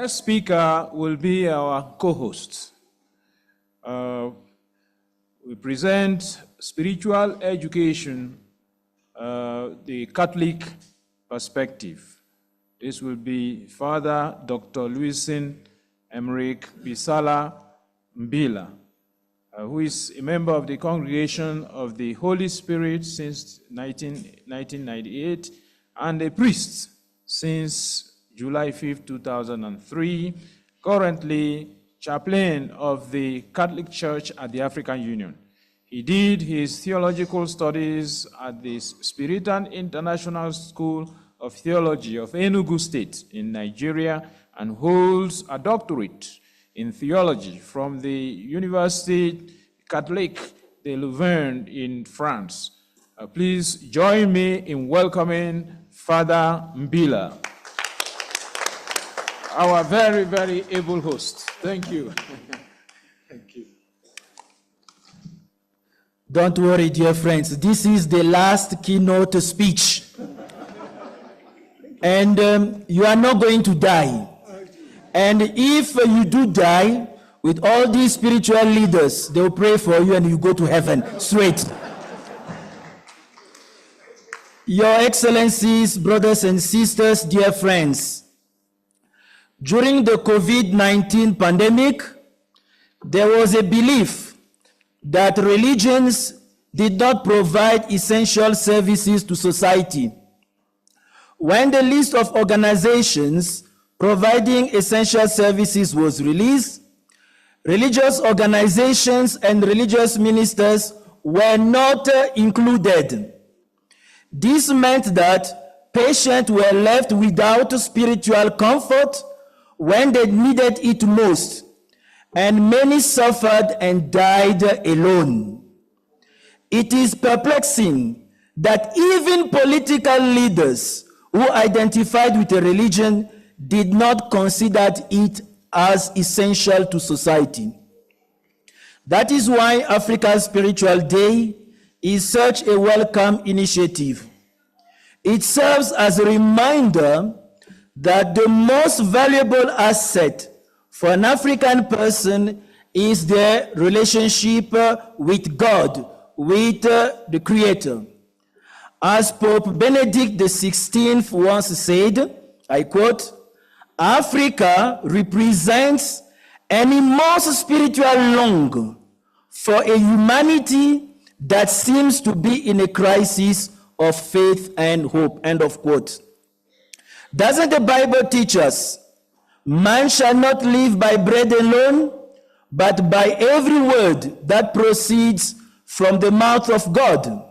next speaker will be our co-host. We present spiritual education, the Catholic perspective. This will be Father Dr. Louison Emerick Mbila, who is a member of the Congregation of the Holy Spirit since 1998 and a priest since July 5, 2003, currently chaplain of the Catholic Church at the African Union. He did his theological studies at the Spiritan International School of Theology of Enugu State in Nigeria and holds a doctorate in theology from the Université Catholique de Louvain in France. Please join me in welcoming Father Mbila, our very, very able host. Thank you. Thank you. Don't worry, dear friends. This is the last keynote speech. And you are not going to die. And if you do die, with all these spiritual leaders, they will pray for you and you go to heaven straight. Your Excellencies, brothers and sisters, dear friends, during the COVID-19 pandemic, there was a belief that religions did not provide essential services to society. When the list of organizations providing essential services was released, religious organizations and religious ministers were not included. This meant that patients were left without spiritual comfort when they needed it most, and many suffered and died alone. It is perplexing that even political leaders who identified with a religion did not consider it as essential to society. That is why Africa's Spiritual Day is such a welcome initiative. It serves as a reminder that the most valuable asset for an African person is their relationship with God, with the Creator. As Pope Benedict XVI once said, I quote, "Africa represents an immense spiritual longing for a humanity that seems to be in a crisis of faith and hope," end of quote. Doesn't the Bible teach us, man shall not live by bread alone, but by every word that proceeds from the mouth of God?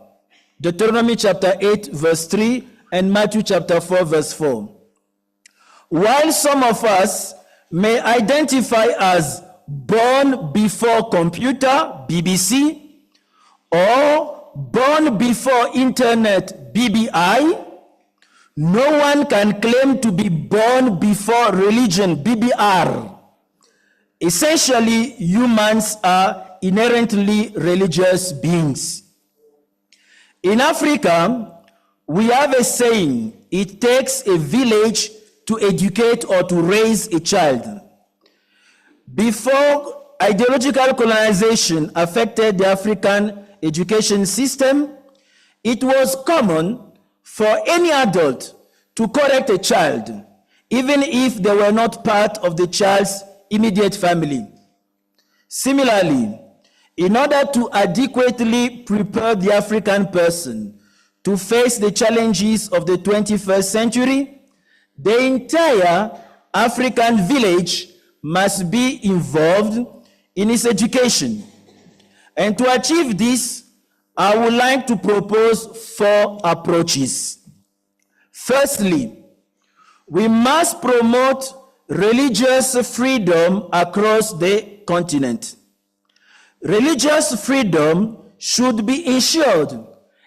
Deuteronomy chapter 8, verse 3, and Matthew chapter 4, verse 4. While some of us may identify as born before computer, BBC, or born before internet, BBI, no one can claim to be born before religion, BBR. Essentially, humans are inherently religious beings. In Africa, we have a saying, it takes a village to educate or to raise a child. Before ideological colonization affected the African education system, it was common for any adult to correct a child, even if they were not part of the child's immediate family. Similarly, in order to adequately prepare the African person to face the challenges of the 21st century, the entire African village must be involved in its education. And to achieve this, I would like to propose 4 approaches. Firstly, we must promote religious freedom across the continent. Religious freedom should be ensured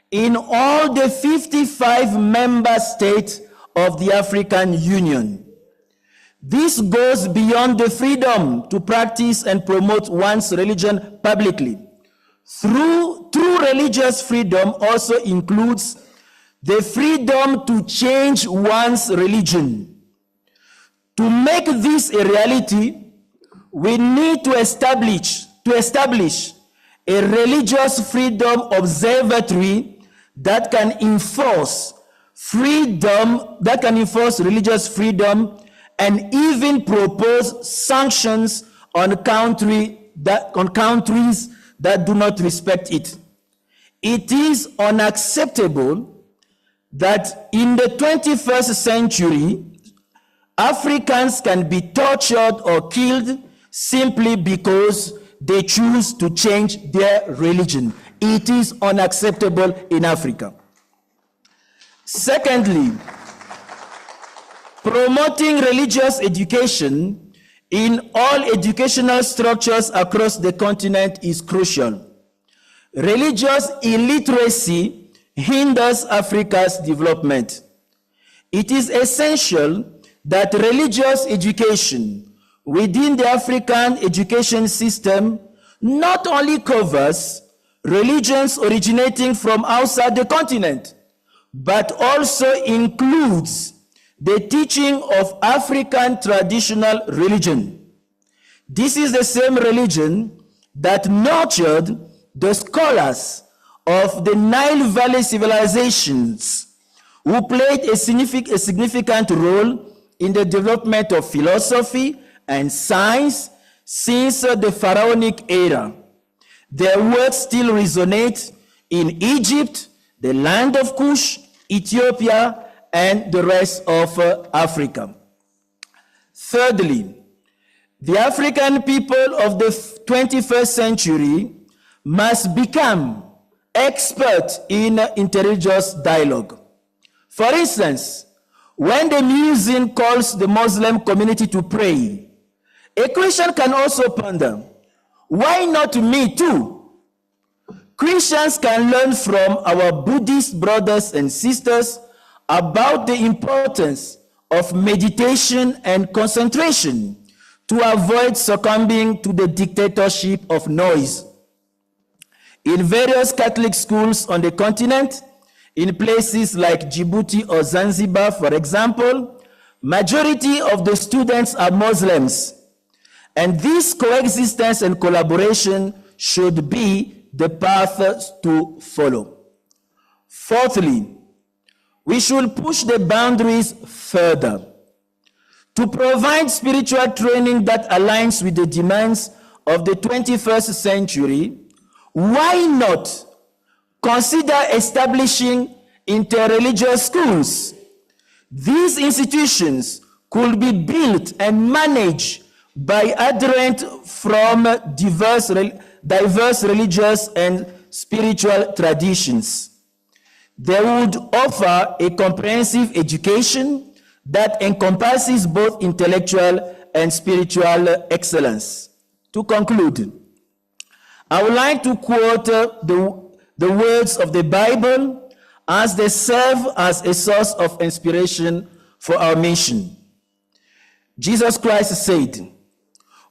in all the 55 member states of the African Union. This goes beyond the freedom to practice and promote one's religion publicly. True religious freedom also includes the freedom to change one's religion. To make this a reality, we need to establish a religious freedom observatory that can enforce religious freedom and even propose sanctions on countries that do not respect it. It is unacceptable that in the 21st century, Africans can be tortured or killed simply because they choose to change their religion. It is unacceptable in Africa. Secondly, promoting religious education in all educational structures across the continent is crucial. Religious illiteracy hinders Africa's development. It is essential that religious education within the African education system not only covers religions originating from outside the continent, but also includes the teaching of African traditional religion. This is the same religion that nurtured the scholars of the Nile Valley civilizations who played a significant role in the development of philosophy and science since the pharaonic era. Their works still resonate in Egypt, the land of Kush, Ethiopia, and the rest of Africa. Thirdly, the African people of the 21st century must become experts in interreligious dialogue. For instance, when the muezzin calls the Muslim community to pray, a Christian can also ponder, why not me too? Christians can learn from our Buddhist brothers and sisters about the importance of meditation and concentration to avoid succumbing to the dictatorship of noise. In various Catholic schools on the continent, in places like Djibouti or Zanzibar, for example, majority of the students are Muslims, and this coexistence and collaboration should be the path to follow. Fourthly, we should push the boundaries further to provide spiritual training that aligns with the demands of the 21st century. Why not consider establishing interreligious schools? These institutions could be built and managed by adherents from diverse religious and spiritual traditions. They would offer a comprehensive education that encompasses both intellectual and spiritual excellence. To conclude, I would like to quote the words of the Bible as they serve as a source of inspiration for our mission. Jesus Christ said,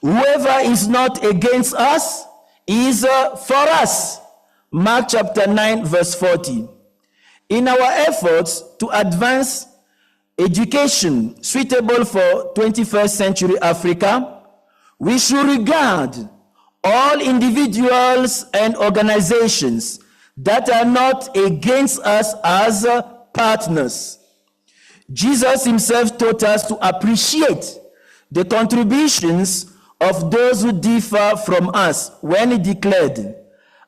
"Whoever is not against us is for us." Mark chapter 9, verse 40. In our efforts to advance education suitable for 21st century Africa, we should regard all individuals and organizations that are not against us as partners. Jesus himself taught us to appreciate the contributions of those who differ from us when he declared,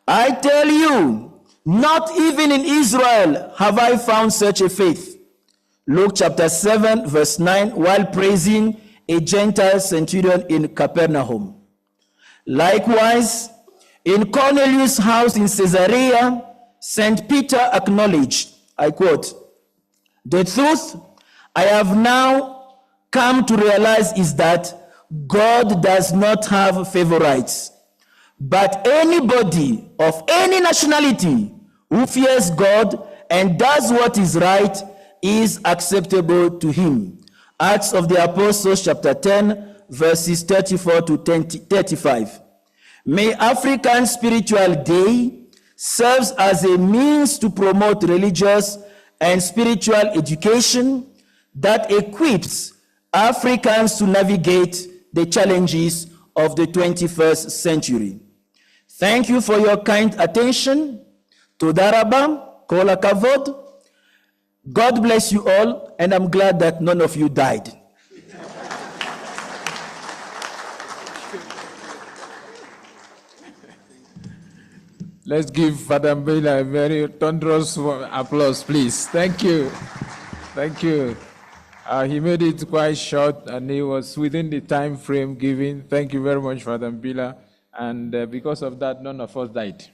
"I tell you, not even in Israel have I found such a faith." Luke chapter 7, verse 9, while praising a Gentile centurion in Capernaum. Likewise, in Cornelius' house in Caesarea, St. Peter acknowledged, I quote, "The truth I have now come to realize is that God does not have favorites, but anybody of any nationality who fears God and does what is right is acceptable to him." Acts of the Apostles chapter 10, verses 34 to 35. May African Spiritual Day serve as a means to promote religious and spiritual education that equips Africans to navigate the challenges of the 21st century. Thank you for your kind attention. Toda raba, kola kavod. God bless you all, and I'm glad that none of you died. Let's give Father Mbila a very thunderous applause, please. Thank you. Thank you. He made it quite short, and he was within the time frame given. Thank you very much, Father Mbila. And because of that, none of us died.